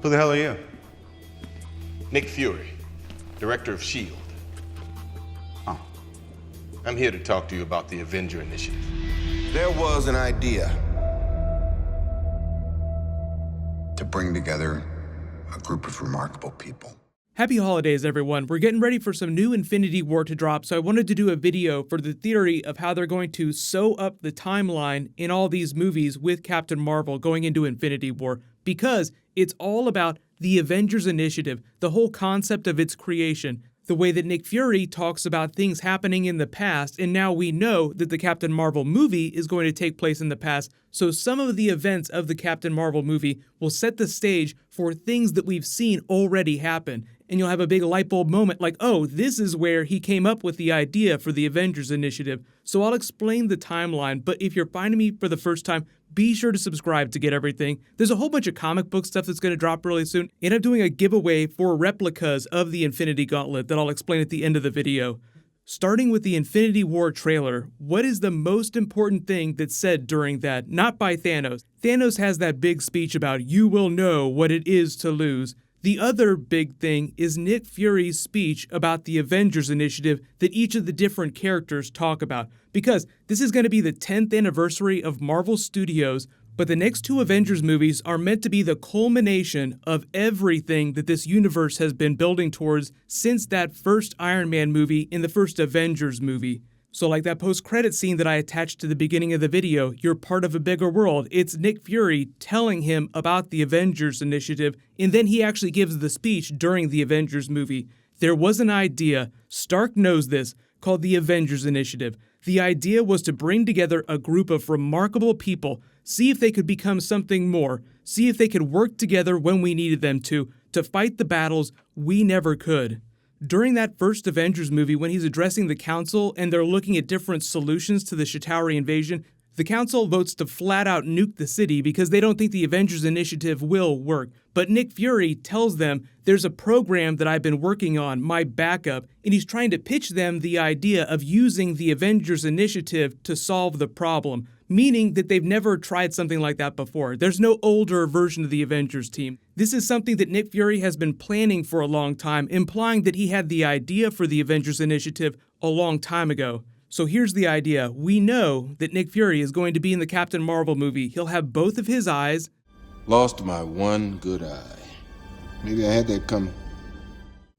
Who the hell are you? Nick Fury, director of S.H.I.E.L.D. Oh. I'm here to talk to you about the Avenger Initiative. There was an idea to bring together a group of remarkable people. Happy holidays, everyone. We're getting ready for some new Infinity War to drop, so I wanted to do a video for the theory of how they're going to sew up the timeline in all these movies with Captain Marvel going into Infinity War, because it's all about the Avengers Initiative, the whole concept of its creation, the way that Nick Fury talks about things happening in the past, and now we know that the Captain Marvel movie is going to take place in the past, so some of the events of the Captain Marvel movie will set the stage for things that we've seen already happen. And you'll have a big light bulb moment like, oh, this is where he came up with the idea for the Avengers Initiative. So I'll explain the timeline, but if you're finding me for the first time, be sure to subscribe to get everything. There's a whole bunch of comic book stuff that's going to drop really soon, and I'm doing a giveaway for replicas of the Infinity Gauntlet that I'll explain at the end of the video. Starting with the Infinity War trailer, what is the most important thing that's said during that? Not by Thanos. Thanos has that big speech about, you will know what it is to lose. The other big thing is Nick Fury's speech about the Avengers Initiative that each of the different characters talk about. Because this is going to be the 10th anniversary of Marvel Studios, but the next two Avengers movies are meant to be the culmination of everything that this universe has been building towards since that first Iron Man movie in the first Avengers movie. So like that post-credit scene that I attached to the beginning of the video, you're part of a bigger world. It's Nick Fury telling him about the Avengers Initiative, and then he actually gives the speech during the Avengers movie. There was an idea, Stark knows this, called the Avengers Initiative. The idea was to bring together a group of remarkable people, see if they could become something more, see if they could work together when we needed them to fight the battles we never could. During that first Avengers movie, when he's addressing the Council and they're looking at different solutions to the Chitauri invasion, the Council votes to flat out nuke the city because they don't think the Avengers Initiative will work. But Nick Fury tells them, there's a program that I've been working on, my backup, and he's trying to pitch them the idea of using the Avengers Initiative to solve the problem, meaning that they've never tried something like that before. There's no older version of the Avengers team. This is something that Nick Fury has been planning for a long time, implying that he had the idea for the Avengers Initiative a long time ago. So here's the idea. We know that Nick Fury is going to be in the Captain Marvel movie. He'll have both of his eyes. Lost my one good eye. Maybe I had that coming.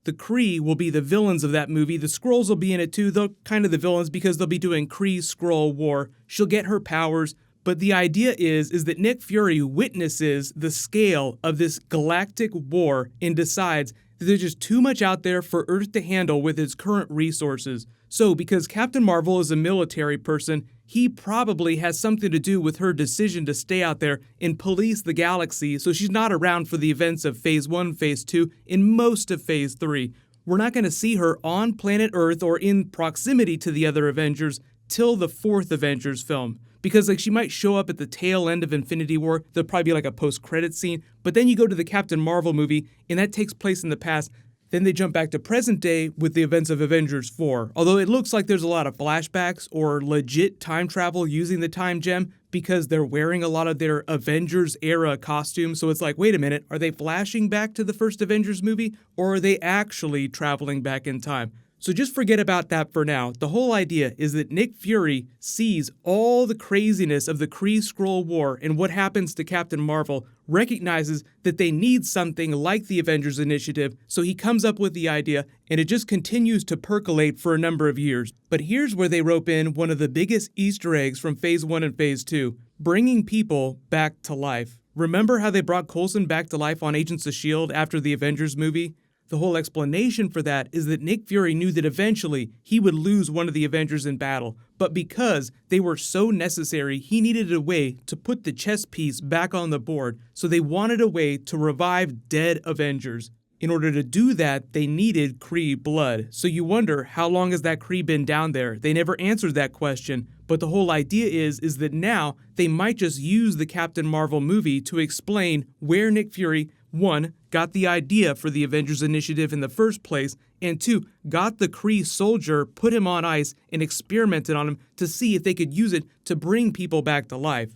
The Kree will be the villains of that movie. The Skrulls will be in it too. They're kind of the villains because they'll be doing Kree-Skrull war. She'll get her powers. But the idea is that Nick Fury witnesses the scale of this galactic war and decides that there's just too much out there for Earth to handle with its current resources. So because Captain Marvel is a military person, he probably has something to do with her decision to stay out there and police the galaxy so she's not around for the events of Phase 1, Phase 2, and most of Phase 3. We're not going to see her on planet Earth or in proximity to the other Avengers till the fourth Avengers film. Because she might show up at the tail end of Infinity War, there'll probably be like a post-credit scene, but then you go to the Captain Marvel movie, and that takes place in the past. Then they jump back to present day with the events of Avengers 4, although it looks like there's a lot of flashbacks or legit time travel using the time gem because they're wearing a lot of their Avengers-era costumes, so it's like, wait a minute, are they flashing back to the first Avengers movie, or are they actually traveling back in time? So just forget about that for now. The whole idea is that Nick Fury sees all the craziness of the Kree-Skrull War and what happens to Captain Marvel, recognizes that they need something like the Avengers Initiative, so he comes up with the idea, and it just continues to percolate for a number of years. But here's where they rope in one of the biggest Easter eggs from Phase 1 and Phase 2, bringing people back to life. Remember how they brought Coulson back to life on Agents of S.H.I.E.L.D. after the Avengers movie? The whole explanation for that is that Nick Fury knew that eventually he would lose one of the Avengers in battle, but because they were so necessary, he needed a way to put the chess piece back on the board, so they wanted a way to revive dead Avengers. In order to do that, they needed Kree blood. So you wonder, how long has that Kree been down there? They never answered that question, but the whole idea is that now they might just use the Captain Marvel movie to explain where Nick Fury, 1, got the idea for the Avengers Initiative in the first place, and 2, got the Kree soldier, put him on ice, and experimented on him to see if they could use it to bring people back to life.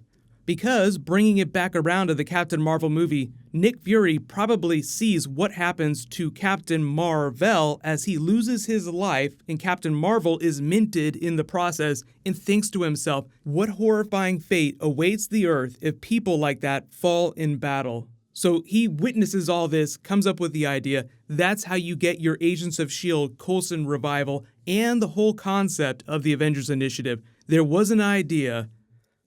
Because, bringing it back around to the Captain Marvel movie, Nick Fury probably sees what happens to Captain Marvel as he loses his life and Captain Marvel is minted in the process, and thinks to himself, what horrifying fate awaits the Earth if people like that fall in battle? So he witnesses all this, comes up with the idea. That's how you get your Agents of S.H.I.E.L.D. Coulson revival and the whole concept of the Avengers Initiative. There was an idea.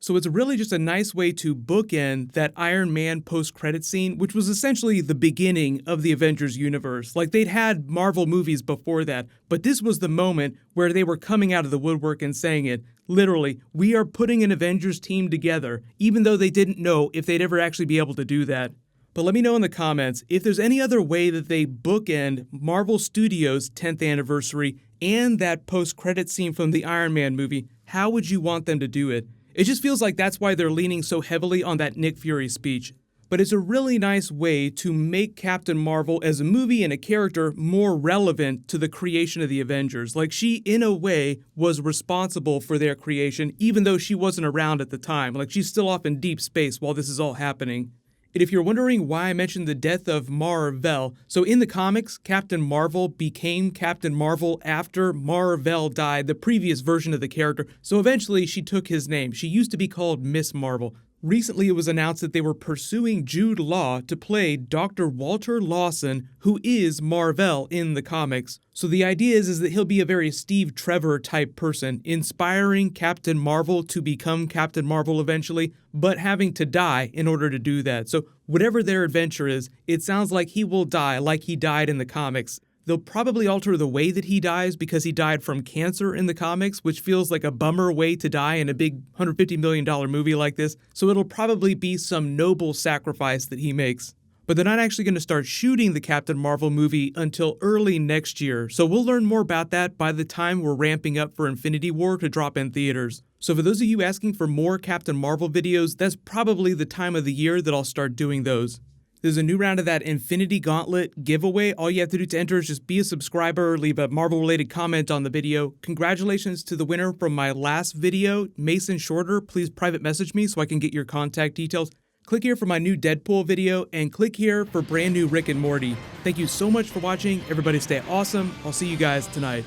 So it's really just a nice way to bookend that Iron Man post-credit scene, which was essentially the beginning of the Avengers universe. Like, they'd had Marvel movies before that, but this was the moment where they were coming out of the woodwork and saying it. Literally, we are putting an Avengers team together, even though they didn't know if they'd ever actually be able to do that. But let me know in the comments if there's any other way that they bookend Marvel Studios' 10th anniversary and that post-credit scene from the Iron Man movie. How would you want them to do it? It just feels like that's why they're leaning so heavily on that Nick Fury speech. But it's a really nice way to make Captain Marvel as a movie and a character more relevant to the creation of the Avengers. Like, she, in a way, was responsible for their creation, even though she wasn't around at the time. Like, she's still off in deep space while this is all happening. And if you're wondering why I mentioned the death of Mar-Vell, so in the comics, Captain Marvel became Captain Marvel after Mar-Vell died, the previous version of the character, so eventually she took his name. She used to be called Miss Marvel. Recently, it was announced that they were pursuing Jude Law to play Dr. Walter Lawson, who is Mar-Vell in the comics. So the idea is that he'll be a very Steve Trevor type person, inspiring Captain Marvel to become Captain Marvel eventually, but having to die in order to do that. So whatever their adventure is, it sounds like he will die like he died in the comics. They'll probably alter the way that he dies because he died from cancer in the comics, which feels like a bummer way to die in a big $150 million movie like this, so it'll probably be some noble sacrifice that he makes. But they're not actually going to start shooting the Captain Marvel movie until early next year, so we'll learn more about that by the time we're ramping up for Infinity War to drop in theaters. So for those of you asking for more Captain Marvel videos, that's probably the time of the year that I'll start doing those. There's a new round of that Infinity Gauntlet giveaway. All you have to do to enter is just be a subscriber, leave a Marvel-related comment on the video. Congratulations to the winner from my last video, Mason Shorter. Please private message me so I can get your contact details. Click here for my new Deadpool video, and click here for brand new Rick and Morty. Thank you so much for watching. Everybody stay awesome. I'll see you guys tonight.